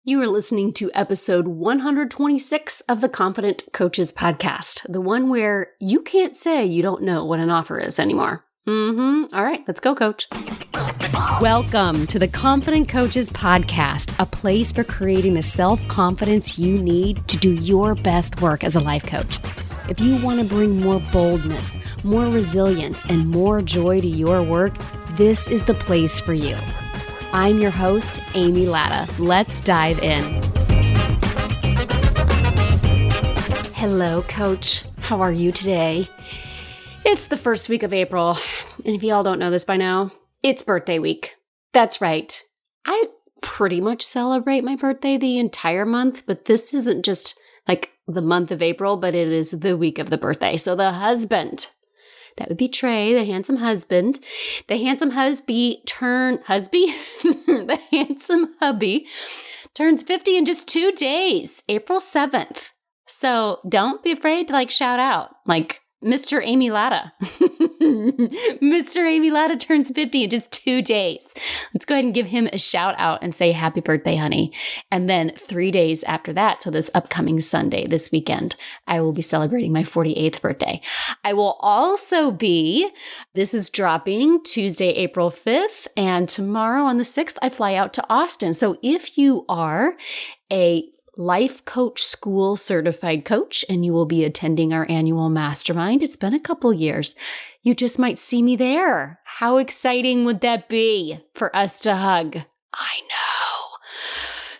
You are listening to episode 126 of the Confident Coaches Podcast, the one where you can't say you don't know what an offer is anymore. All right, let's go, coach. Welcome to the Confident Coaches Podcast, a place for creating the self-confidence you need to do your best work as a life coach. If you want to bring more boldness, more resilience, and more joy to your work, this is the place for you. I'm your host, Amy Latta. Let's dive in. Hello, coach. How are you today? It's the first week of April, and if y'all don't know this by now, it's birthday week. That's right. I pretty much celebrate my birthday the entire month, but this isn't just like the month of April, but it is the week of the birthday. So the husband, that would be Trey, the handsome husband. The handsome husband the handsome hubby turns 50 in just 2 days, April 7th. So don't be afraid to shout out like Mr. Amy Latta. Mr. Amy Latta turns 50 in just 2 days. Let's go ahead and give him a shout out and say happy birthday, honey. And then 3 days after that, so this upcoming Sunday, this weekend, I will be celebrating my 48th birthday. I will also this is dropping Tuesday, April 5th, and tomorrow on the 6th, I fly out to Austin. So if you are a life coach school certified coach and you will be attending our annual mastermind, it's been a couple years, you just might see me there. How exciting would that be for us to hug? I know.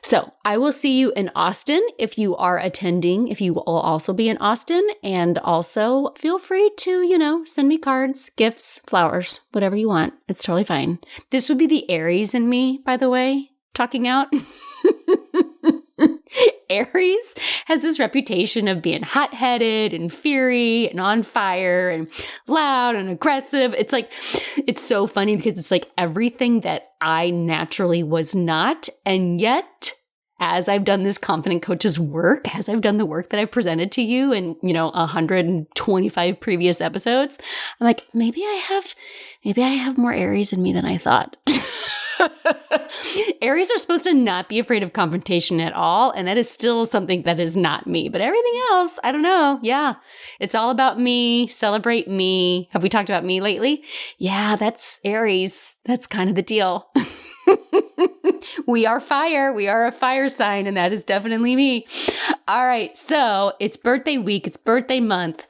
So I will see you in Austin if you are attending, if you will also be in Austin. And also feel free to, send me cards, gifts, flowers, whatever you want. It's totally fine. This would be the Aries in me, by the way, talking out. Aries has this reputation of being hot-headed and fiery and on fire and loud and aggressive. It's so funny because it's like everything that I naturally was not. And yet, as I've done this Confident Coaches work, as I've done the work that I've presented to you in, 125 previous episodes, I'm like, maybe I have more Aries in me than I thought. Aries are supposed to not be afraid of confrontation at all, and that is still something that is not me. But everything else, I don't know. Yeah, it's all about me. Celebrate me. Have we talked about me lately? Yeah, that's Aries. That's kind of the deal. We are fire. We are a fire sign, and that is definitely me. All right, so it's birthday week. It's birthday month.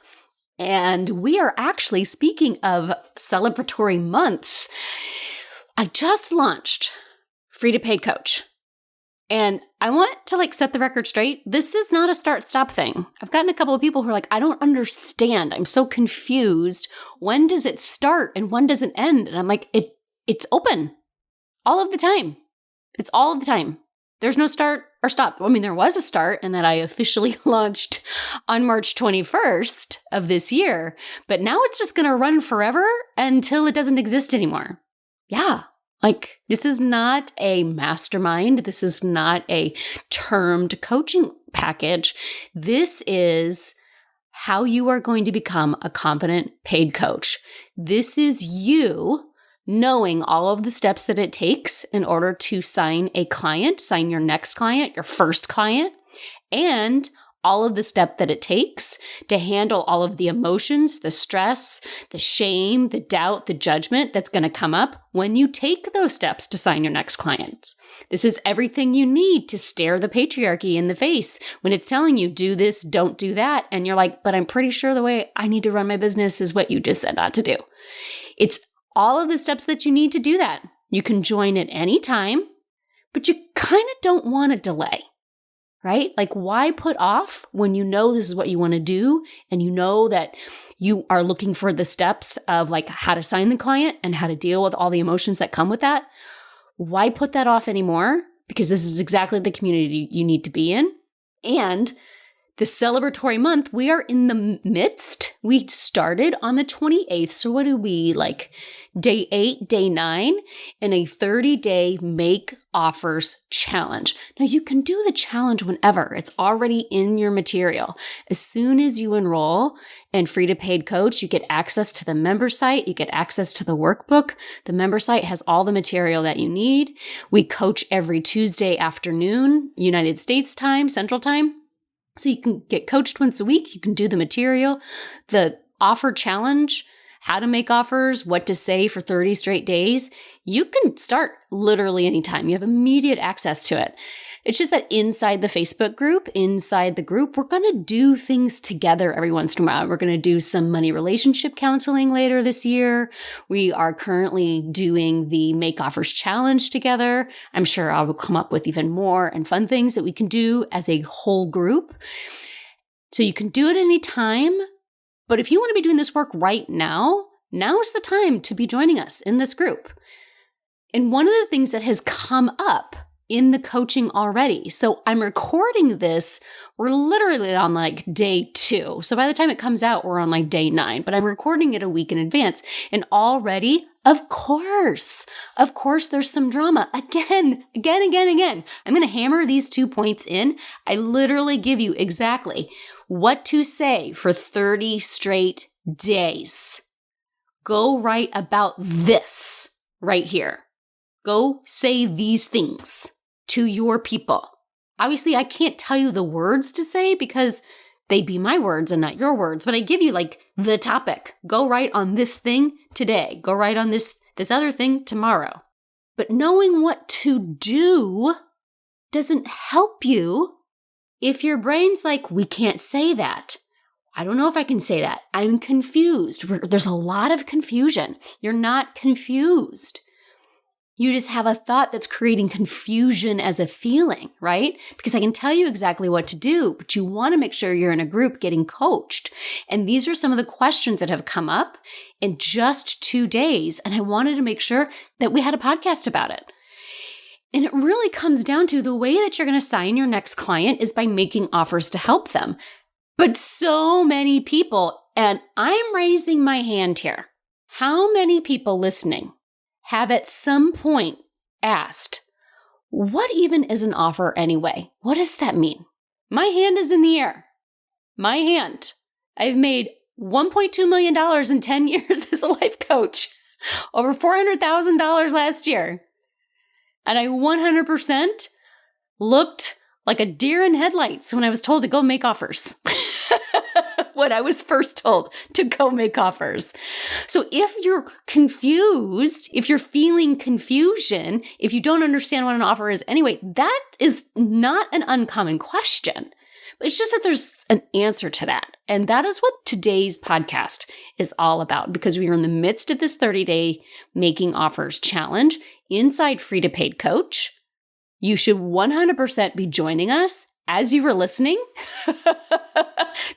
And we are actually, speaking of celebratory months, I just launched Free to Paid Coach. And I want to set the record straight. This is not a start-stop thing. I've gotten a couple of people who are like, I don't understand. I'm so confused. When does it start and when does it end? And I'm like, it's open all of the time. It's all of the time. There's no start or stop. I mean, there was a start in that I officially launched on March 21st of this year, but now it's just going to run forever until it doesn't exist anymore. Yeah. This is not a mastermind. This is not a termed coaching package. This is how you are going to become a confident paid coach. This is you knowing all of the steps that it takes in order to sign a client, sign your next client, your first client, and all of the step that it takes to handle all of the emotions, the stress, the shame, the doubt, the judgment that's going to come up when you take those steps to sign your next client. This is everything you need to stare the patriarchy in the face when it's telling you, do this, don't do that. And you're like, but I'm pretty sure the way I need to run my business is what you just said not to do. It's all of the steps that you need to do that. You can join at any time, but you kind of don't want to delay. Right? Why put off when you know this is what you want to do and you know that you are looking for the steps of how to sign the client and how to deal with all the emotions that come with that? Why put that off anymore? Because this is exactly the community you need to be in. And the celebratory month, we are in the midst. We started on the 28th. So what do we day 8, day 9, in a 30-day make offers challenge. Now you can do the challenge whenever. It's already in your material. As soon as you enroll in Free to Paid Coach, you get access to the member site. You get access to the workbook. The member site has all the material that you need. We coach every Tuesday afternoon, United States time, Central time. So you can get coached once a week. You can do the material, the offer challenge, how to make offers, what to say for 30 straight days. You can start literally anytime. You have immediate access to it. It's just that inside the Facebook group, inside the group, we're going to do things together every once in a while. We're going to do some money relationship counseling later this year. We are currently doing the Make Offers Challenge together. I'm sure I will come up with even more and fun things that we can do as a whole group. So you can do it anytime. But if you want to be doing this work right now, now is the time to be joining us in this group. And one of the things that has come up in the coaching already, so I'm recording this, we're literally on like day 2. So by the time it comes out, we're on like day 9, but I'm recording it a week in advance. And already, of course, there's some drama. Again. I'm going to hammer these 2 points in. I literally give you exactly what to say for 30 straight days. Go write about this right here. Go say these things to your people. Obviously, I can't tell you the words to say because they be my words and not your words, but I give you like the topic. Go write on this thing today. Go write on this other thing tomorrow. But knowing what to do doesn't help you if your brain's like, we can't say that. I don't know if I can say that. I'm confused. There's a lot of confusion. You're not confused. You just have a thought that's creating confusion as a feeling, right? Because I can tell you exactly what to do, but you want to make sure you're in a group getting coached. And these are some of the questions that have come up in just 2 days. And I wanted to make sure that we had a podcast about it. And it really comes down to the way that you're going to sign your next client is by making offers to help them. But so many people, and I'm raising my hand here, how many people listening have at some point asked, what even is an offer anyway? What does that mean? My hand is in the air. My hand. I've made $1.2 million in 10 years as a life coach, over $400,000 last year. And I 100% looked like a deer in headlights when I was told to go make offers. When I was first told to go make offers. So if you're confused, if you're feeling confusion, if you don't understand what an offer is anyway, that is not an uncommon question. But it's just that there's an answer to that. And that is what today's podcast is all about, because we are in the midst of this 30-day Making Offers Challenge inside Free to Paid Coach. You should 100% be joining us. As you were listening,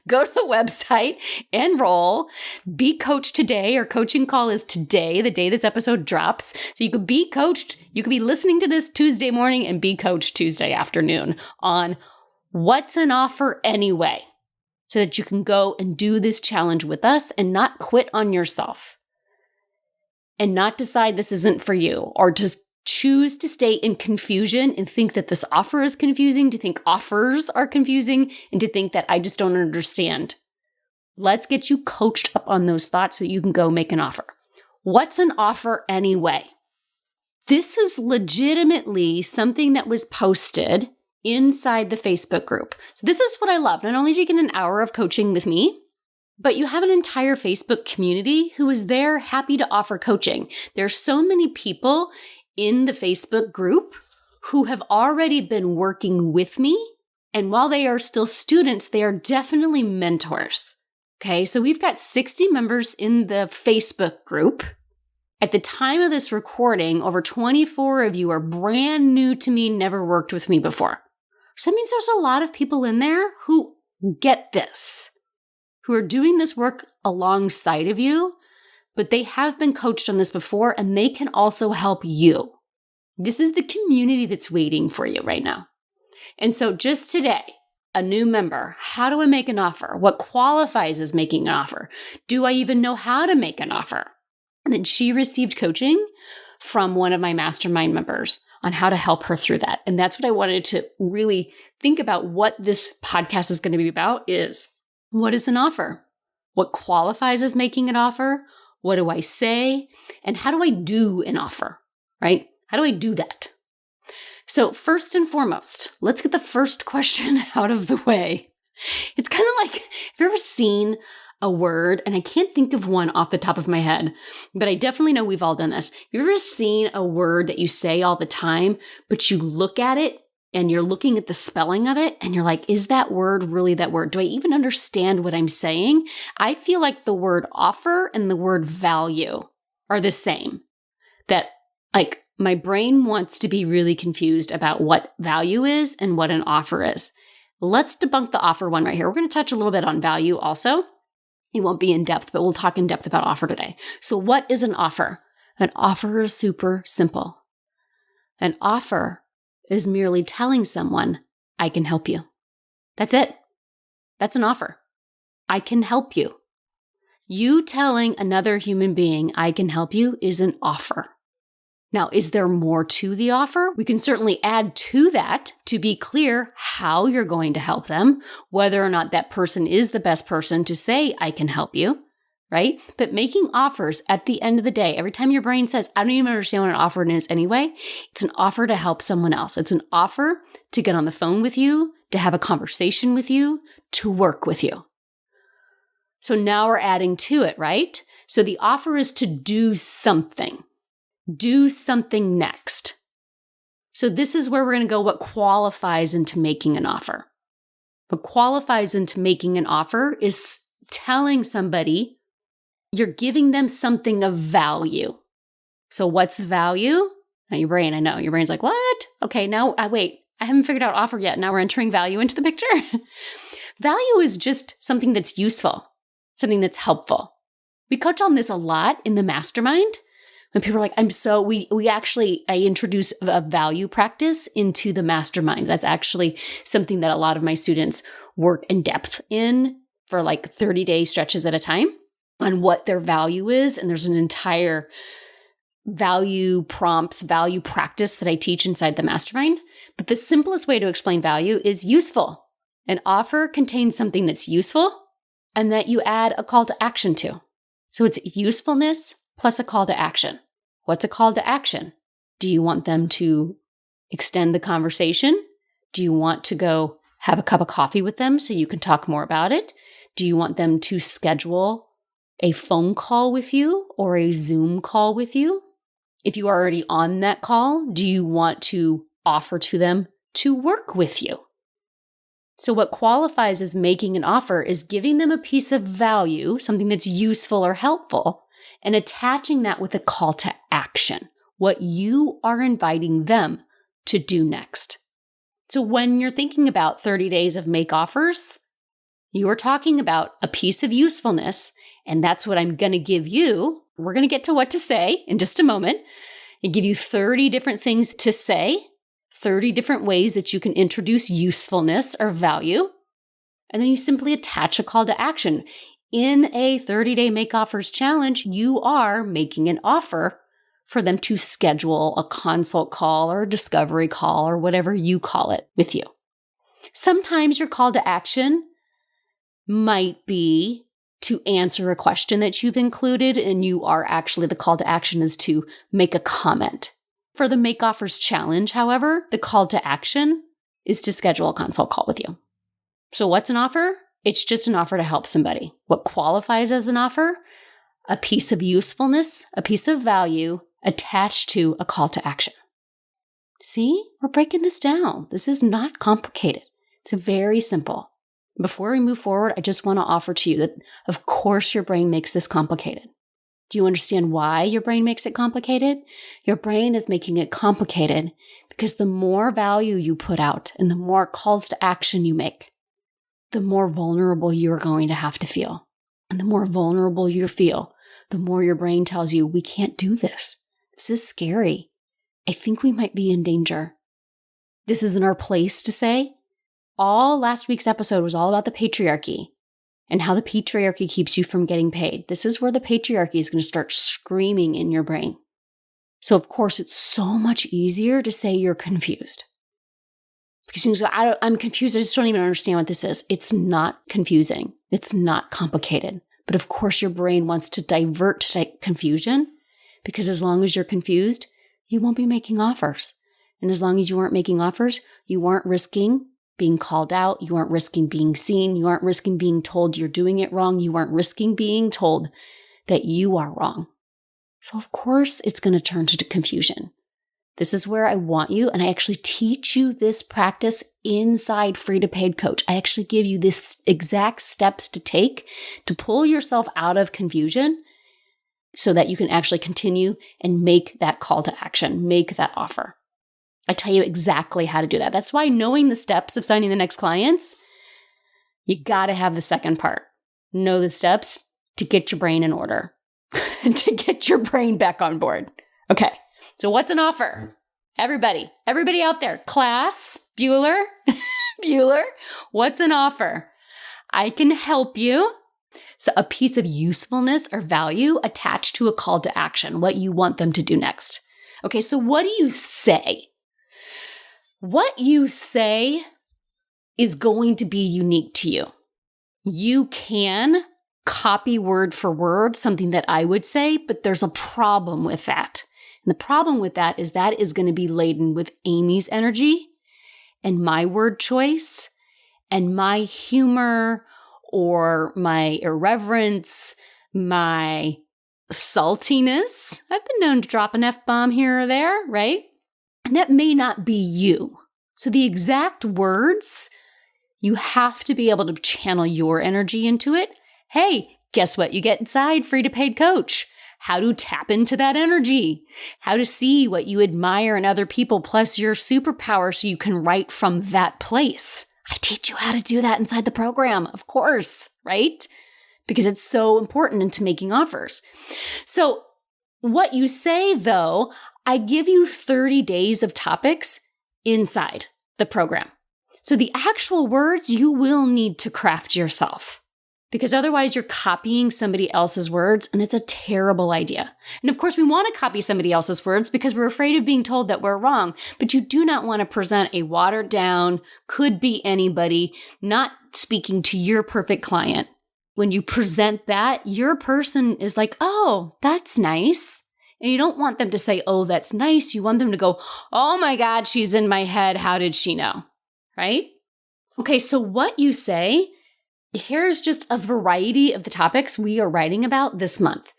go to the website, enroll, be coached today. Our coaching call is today, the day this episode drops. So you could be coached. You could be listening to this Tuesday morning and be coached Tuesday afternoon on what's an offer anyway, so that you can go and do this challenge with us and not quit on yourself and not decide this isn't for you, or just choose to stay in confusion and think that this offer is confusing, to think offers are confusing, and to think that I just don't understand. Let's get you coached up on those thoughts so you can go make an offer. What's an offer anyway? This is legitimately something that was posted inside the Facebook group. So this is what I love. Not only do you get an hour of coaching with me, but you have an entire Facebook community who is there happy to offer coaching. There's so many people in the Facebook group who have already been working with me. And while they are still students, they are definitely mentors. Okay, so we've got 60 members in the Facebook group. At the time of this recording, over 24 of you are brand new to me, never worked with me before. So that means there's a lot of people in there who get this, who are doing this work alongside of you, but they have been coached on this before, and they can also help you. This is the community that's waiting for you right now. And so just today, a new member, how do I make an offer? What qualifies as making an offer? Do I even know how to make an offer? And then she received coaching from one of my mastermind members on how to help her through that. And that's what I wanted to really think about what this podcast is going to be about is what is an offer? What qualifies as making an offer? What do I say? And how do I do an offer, right? How do I do that? So first and foremost, let's get the first question out of the way. It's kind of like, have you ever seen a word, and I can't think of one off the top of my head, but I definitely know we've all done this. Have you ever seen a word that you say all the time, but you look at it and you're looking at the spelling of it and you're like, is that word really that word? Do I even understand what I'm saying? I feel like the word offer and the word value are the same. That like my brain wants to be really confused about what value is and what an offer is. Let's debunk the offer one right here. We're going to touch a little bit on value also. It won't be in depth, but we'll talk in depth about offer today. So what is an offer? An offer is super simple. An offer is merely telling someone, I can help you. That's it. That's an offer. I can help you. You telling another human being, I can help you, is an offer. Now, is there more to the offer? We can certainly add to that to be clear how you're going to help them, whether or not that person is the best person to say, I can help you, right? But making offers at the end of the day, every time your brain says, I don't even understand what an offer is anyway, it's an offer to help someone else. It's an offer to get on the phone with you, to have a conversation with you, to work with you. So now we're adding to it, right? So the offer is to do something. Do something next. So this is where we're going to go what qualifies into making an offer. What qualifies into making an offer is telling somebody you're giving them something of value. So what's value? Now your brain, I know, your brain's like, what? Okay, now, wait, I haven't figured out offer yet. Now we're entering value into the picture. Value is just something that's useful, something that's helpful. We coach on this a lot in the mastermind. When people are like, I introduce a value practice into the mastermind. That's actually something that a lot of my students work in depth in for like 30-day stretches at a time on what their value is. And there's an entire value prompts, value practice that I teach inside the mastermind. But the simplest way to explain value is useful. An offer contains something that's useful and that you add a call to action to. So it's usefulness plus a call to action. What's a call to action? Do you want them to extend the conversation? Do you want to go have a cup of coffee with them so you can talk more about it? Do you want them to schedule a phone call with you or a Zoom call with you? If you are already on that call, do you want to offer to them to work with you? So what qualifies as making an offer is giving them a piece of value, something that's useful or helpful, and attaching that with a call to action, what you are inviting them to do next. So when you're thinking about 30 days of make offers, you are talking about a piece of usefulness, and that's what I'm going to give you. We're going to get to what to say in just a moment and give you 30 different things to say, 30 different ways that you can introduce usefulness or value, and then you simply attach a call to action. In a 30-day make offers challenge, you are making an offer for them to schedule a consult call or a discovery call or whatever you call it with you. Sometimes your call to action might be to answer a question that you've included, and you are actually, the call to action is to make a comment. For the make offers challenge, however, the call to action is to schedule a consult call with you. So what's an offer? It's just an offer to help somebody. What qualifies as an offer? A piece of usefulness, a piece of value attached to a call to action. See, we're breaking this down. This is not complicated. It's very simple. Before we move forward, I just want to offer to you that, of course, your brain makes this complicated. Do you understand why your brain makes it complicated? Your brain is making it complicated because the more value you put out and the more calls to action you make, the more vulnerable you're going to have to feel. And the more vulnerable you feel, the more your brain tells you, we can't do this. This is scary. I think we might be in danger. This isn't our place to say. All last week's episode was all about the patriarchy and how the patriarchy keeps you from getting paid. This is where the patriarchy is going to start screaming in your brain. So of course, it's so much easier to say you're confused. Because you go, I'm confused. I just don't even understand what this is. It's not confusing. It's not complicated. But of course, your brain wants to divert to confusion, because as long as you're confused, you won't be making offers. And as long as you aren't making offers, you aren't risking being called out. You aren't risking being seen. You aren't risking being told you're doing it wrong. You aren't risking being told that you are wrong. So of course, it's going to turn to confusion. This is where I want you, and I actually teach you this practice inside Free to Paid Coach. I actually give you this exact steps to take to pull yourself out of confusion so that you can actually continue and make that call to action, make that offer. I tell you exactly how to do that. That's why knowing the steps of signing the next clients, you got to have the second part. Know the steps to get your brain in order, to get your brain back on board. Okay. So what's an offer? Everybody out there, class, Bueller, what's an offer? I can help you. So a piece of usefulness or value attached to a call to action, what you want them to do next. Okay, so what do you say? What you say is going to be unique to you. You can copy word for word something that I would say, but there's a problem with that. And the problem with that is going to be laden with Amy's energy and my word choice and my humor or my irreverence, my saltiness. I've been known to drop an F-bomb here or there, right? And that may not be you. So the exact words, you have to be able to channel your energy into it. Hey, guess what? You get inside Free to Paid Coach. How to tap into that energy, how to see what you admire in other people, plus your superpower so you can write from that place. I teach you how to do that inside the program, of course, right? Because it's so important into making offers. So what you say, though, I give you 30 days of topics inside the program. So the actual words you will need to craft yourself, because otherwise you're copying somebody else's words, and it's a terrible idea. And of course, we want to copy somebody else's words because we're afraid of being told that we're wrong, but you do not want to present a watered down, could be anybody, not speaking to your perfect client. When you present that, your person is like, oh, that's nice. And you don't want them to say, oh, that's nice. You want them to go, oh my God, she's in my head. How did she know? Right? Okay, so what you say, here's just a variety of the topics we are writing about this month.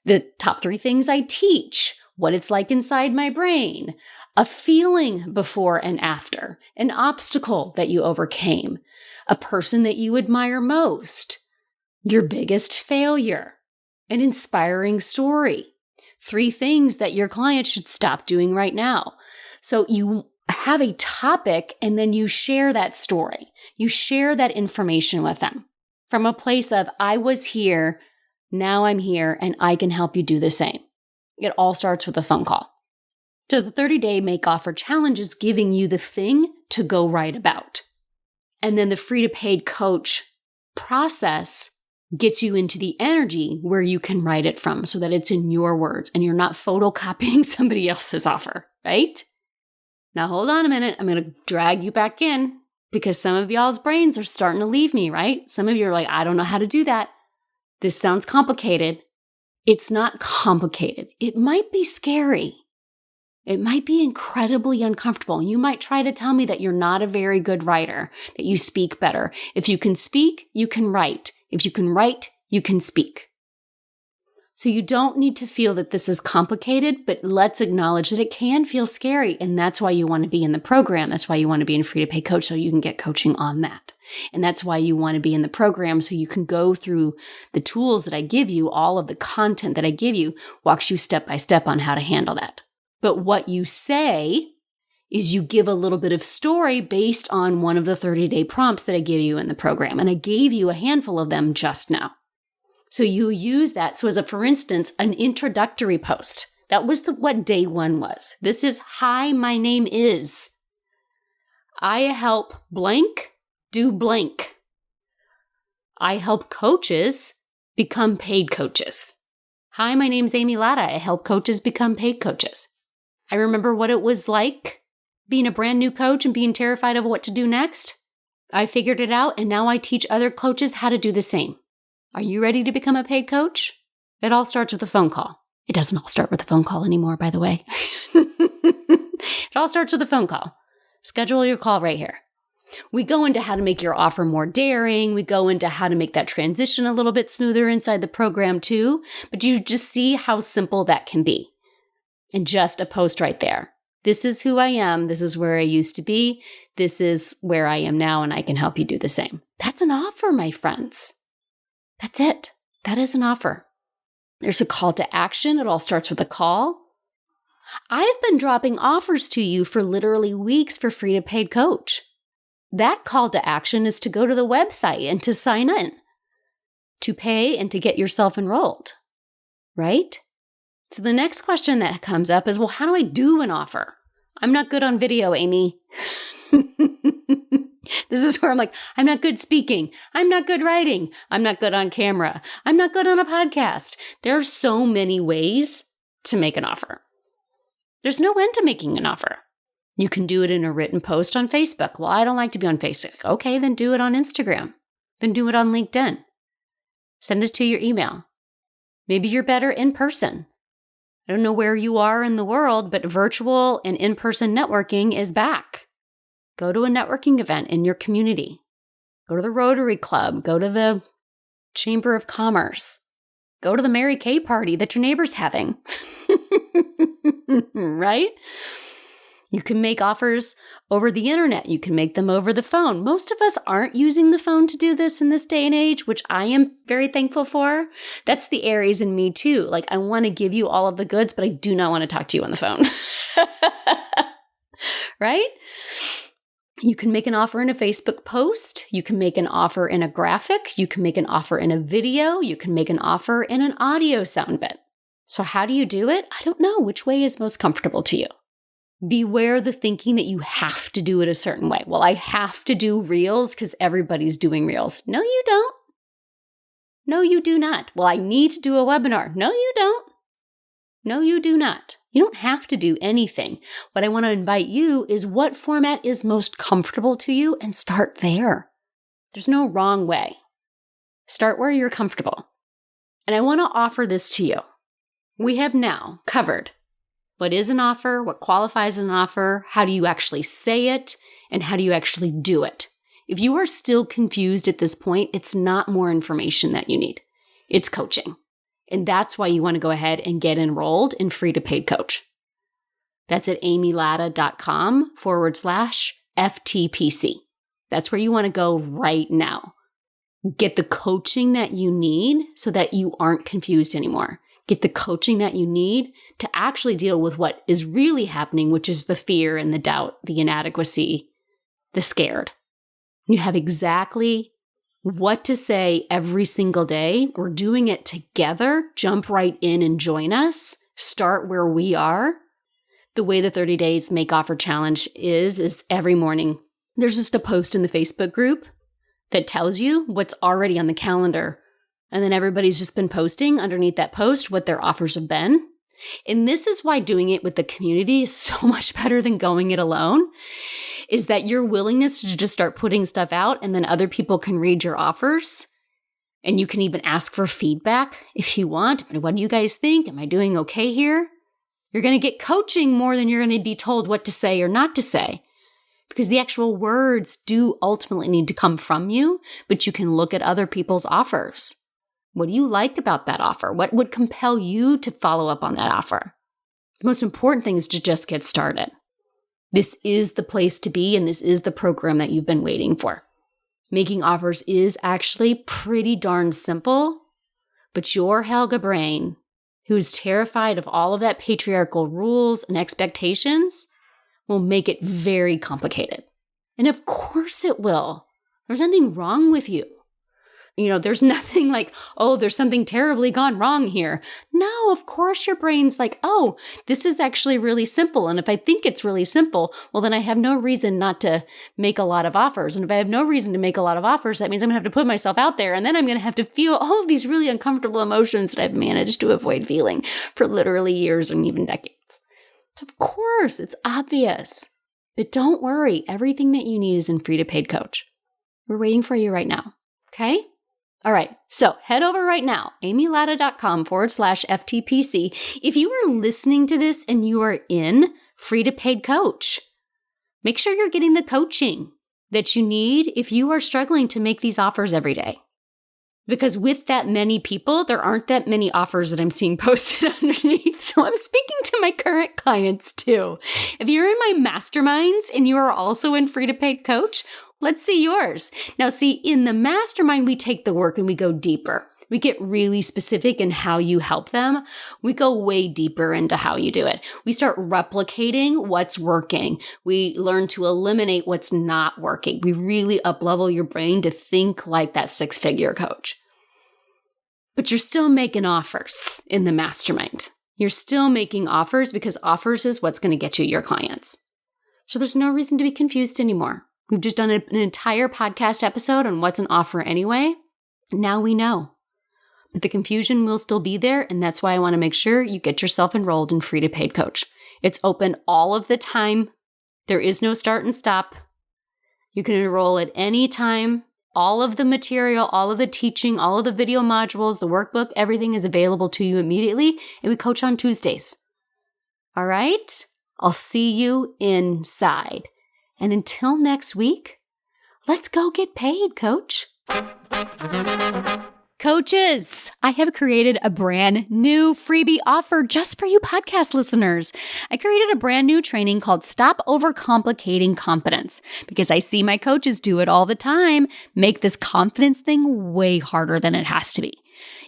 The top 3 things I teach, what it's like inside my brain, a feeling before and after, an obstacle that you overcame, a person that you admire most, your biggest failure, an inspiring story, 3 things that your client should stop doing right now. So you have a topic and then you share that story. You share that information with them from a place of, I was here, now I'm here, and I can help you do the same. It all starts with a phone call. So the 30-day make offer challenge is giving you the thing to go write about. And then the Free to Paid Coach process gets you into the energy where you can write it from so that it's in your words and you're not photocopying somebody else's offer, right? Now, hold on a minute. I'm going to drag you back in because some of y'all's brains are starting to leave me, right? Some of you are like, I don't know how to do that. This sounds complicated. It's not complicated. It might be scary. It might be incredibly uncomfortable. You might try to tell me that you're not a very good writer, that you speak better. If you can speak, you can write. If you can write, you can speak. So you don't need to feel that this is complicated, but let's acknowledge that it can feel scary. And that's why you want to be in the program. That's why you want to be in Free to Pay Coach so you can get coaching on that. And that's why you want to be in the program so you can go through the tools that I give you, all of the content that I give you, walks you step by step on how to handle that. But what you say is you give a little bit of story based on one of the 30-day prompts that I give you in the program. And I gave you a handful of them just now. So you use that. So for instance, an introductory post. That was what day 1 was. This is, hi, my name is. I help blank do blank. I help coaches become paid coaches. Hi, my name's Amy Latta. I help coaches become paid coaches. I remember what it was like being a brand new coach and being terrified of what to do next. I figured it out, and now I teach other coaches how to do the same. Are you ready to become a paid coach? It all starts with a phone call. It doesn't all start with a phone call anymore, by the way. It all starts with a phone call. Schedule your call right here. We go into how to make your offer more daring. We go into how to make that transition a little bit smoother inside the program too. But you just see how simple that can be. And just a post right there. This is who I am. This is where I used to be. This is where I am now, and I can help you do the same. That's an offer, my friends. That's it. That is an offer. There's a call to action. It all starts with a call. I've been dropping offers to you for literally weeks for free to paid coach. That call to action is to go to the website and to sign in, to pay and to get yourself enrolled, right? So the next question that comes up is, well, how do I do an offer? I'm not good on video, Amy. This is where I'm like, I'm not good speaking. I'm not good writing. I'm not good on camera. I'm not good on a podcast. There are so many ways to make an offer. There's no end to making an offer. You can do it in a written post on Facebook. Well, I don't like to be on Facebook. Okay, then do it on Instagram. Then do it on LinkedIn. Send it to your email. Maybe you're better in person. I don't know where you are in the world, but virtual and in-person networking is back. Go to a networking event in your community. Go to the Rotary Club. Go to the Chamber of Commerce. Go to the Mary Kay party that your neighbor's having. Right? You can make offers over the internet. You can make them over the phone. Most of us aren't using the phone to do this in this day and age, which I am very thankful for. That's the Aries in me too. Like, I want to give you all of the goods, but I do not want to talk to you on the phone. Right? You can make an offer in a Facebook post. You can make an offer in a graphic. You can make an offer in a video. You can make an offer in an audio sound bit. So how do you do it? I don't know. Which way is most comfortable to you? Beware the thinking that you have to do it a certain way. Well, I have to do reels because everybody's doing reels. No, you don't. No, you do not. Well, I need to do a webinar. No, you don't. No, you do not. You don't have to do anything. What I want to invite you is what format is most comfortable to you and start there. There's no wrong way. Start where you're comfortable. And I want to offer this to you. We have now covered what is an offer, what qualifies as an offer, how do you actually say it, and how do you actually do it. If you are still confused at this point, it's not more information that you need. It's coaching. And that's why you want to go ahead and get enrolled in Free to Paid Coach. That's at amylatta.com/FTPC. That's where you want to go right now. Get the coaching that you need so that you aren't confused anymore. Get the coaching that you need to actually deal with what is really happening, which is the fear and the doubt, the inadequacy, the scared. You have exactly what to say every single day. We're doing it together. Jump right in and join us. Start where we are. The way the 30 Days Make Offer Challenge is every morning there's just a post in the Facebook group that tells you what's already on the calendar. And then everybody's just been posting underneath that post what their offers have been. And this is why doing it with the community is so much better than going it alone, is that your willingness to just start putting stuff out and then other people can read your offers. And you can even ask for feedback if you want. What do you guys think? Am I doing okay here? You're going to get coaching more than you're going to be told what to say or not to say. Because the actual words do ultimately need to come from you, but you can look at other people's offers. What do you like about that offer? What would compel you to follow up on that offer? The most important thing is to just get started. This is the place to be, and this is the program that you've been waiting for. Making offers is actually pretty darn simple, but your Helga brain, who's terrified of all of that patriarchal rules and expectations, will make it very complicated. And of course it will. There's nothing wrong with you. There's nothing like, oh, there's something terribly gone wrong here. No, of course your brain's like, oh, this is actually really simple. And if I think it's really simple, well, then I have no reason not to make a lot of offers. And if I have no reason to make a lot of offers, that means I'm going to have to put myself out there. And then I'm going to have to feel all of these really uncomfortable emotions that I've managed to avoid feeling for literally years and even decades. So of course, it's obvious. But don't worry. Everything that you need is in Free to Paid Coach. We're waiting for you right now. Okay? All right, so head over right now, amylatta.com/FTPC. If you are listening to this and you are in Free to Paid Coach, make sure you're getting the coaching that you need if you are struggling to make these offers every day. Because with that many people, there aren't that many offers that I'm seeing posted underneath. So I'm speaking to my current clients too. If you're in my masterminds and you are also in Free to Paid Coach, let's see yours. Now, see, in the mastermind, we take the work and we go deeper. We get really specific in how you help them. We go way deeper into how you do it. We start replicating what's working. We learn to eliminate what's not working. We really up-level your brain to think like that six-figure coach. But you're still making offers in the mastermind. You're still making offers because offers is what's going to get you your clients. So there's no reason to be confused anymore. We've just done an entire podcast episode on what's an offer anyway. Now we know. But the confusion will still be there, and that's why I want to make sure you get yourself enrolled in Free to Paid Coach. It's open all of the time. There is no start and stop. You can enroll at any time. All of the material, all of the teaching, all of the video modules, the workbook, everything is available to you immediately, and we coach on Tuesdays. All right? I'll see you inside. And until next week, let's go get paid, Coach. Coaches, I have created a brand new freebie offer just for you podcast listeners. I created a brand new training called Stop Overcomplicating Confidence because I see my coaches do it all the time, make this confidence thing way harder than it has to be.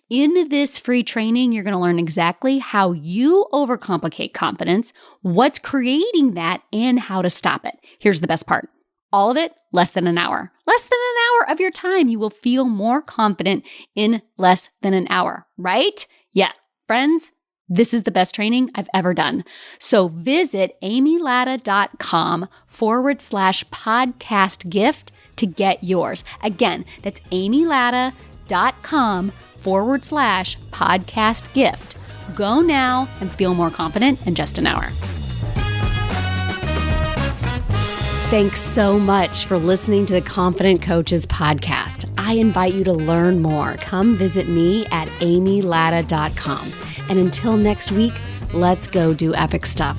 In this free training, you're going to learn exactly how you overcomplicate confidence, what's creating that, and how to stop it. Here's the best part. All of it, less than an hour. Less than an hour of your time. You will feel more confident in less than an hour, right? Yeah, friends, this is the best training I've ever done. So visit amylatta.com/podcast gift to get yours. Again, that's amylatta.com/podcast gift. Go now and feel more confident in just an hour. Thanks so much for listening to the Confident Coaches podcast. I invite you to learn more. Come visit me at amylatta.com. And until next week, let's go do epic stuff.